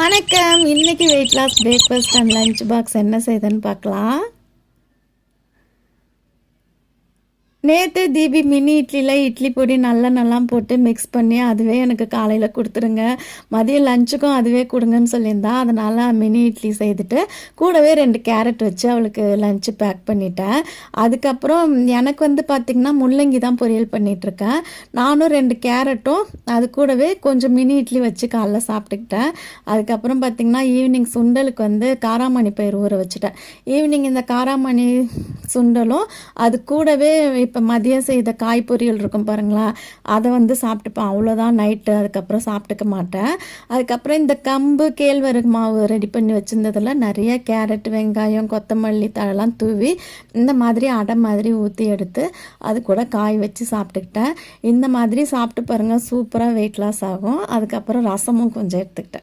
வணக்கம். இன்னைக்கு weight loss breakfast and lunch box என்ன செய்யுதுன்னு பார்க்கலாம். நேற்று தீபி மினி இட்லியில் இட்லி பொடி நல்லெண்ணெல்லாம் போட்டு மிக்ஸ் பண்ணி அதுவே எனக்கு காலையில் கொடுத்துருங்க, மதியம் லஞ்சுக்கும் அதுவே கொடுங்கன்னு சொல்லியிருந்தா. அதனால் மினி இட்லி செய்துட்டு கூடவே 2 கேரட் வச்சு அவளுக்கு லஞ்சு பேக் பண்ணிட்டேன். அதுக்கப்புறம் எனக்கு பார்த்திங்கன்னா முள்ளங்கி தான் பொரியல் பண்ணிகிட்ருக்கேன். நானும் 2 கேரட்டும் அது கூடவே கொஞ்சம் மினி இட்லி வச்சு காலைல சாப்பிட்டுக்கிட்டேன். அதுக்கப்புறம் பார்த்திங்கன்னா ஈவினிங் சுண்டலுக்கு காராமணி பயிர் ஊற வச்சுட்டேன். ஈவினிங் இந்த காராமணி சுண்டலும் அது கூடவே இப்போ மதியம் செய்த காய் பொரியல் இருக்கும் பாருங்களா, அதை சாப்பிட்டுப்பேன். அவ்வளோதான் நைட்டு. அதுக்கப்புறம் சாப்பிட்டுக்க மாட்டேன். அதுக்கப்புறம் இந்த கம்பு கேழ்வரகு மாவு ரெடி பண்ணி வச்சுருந்ததில் நிறைய கேரட், வெங்காயம், கொத்தமல்லி தழெல்லாம் தூவி இந்த மாதிரி அடை மாதிரி ஊற்றி எடுத்து அது கூட காய் வச்சு சாப்பிட்டுக்கிட்டேன். இந்த மாதிரி சாப்பிட்டு பாருங்கள், சூப்பராக வெயிட் லாஸ் ஆகும். அதுக்கப்புறம் ரசமும் கொஞ்சம் எடுத்துக்கிட்டேன்.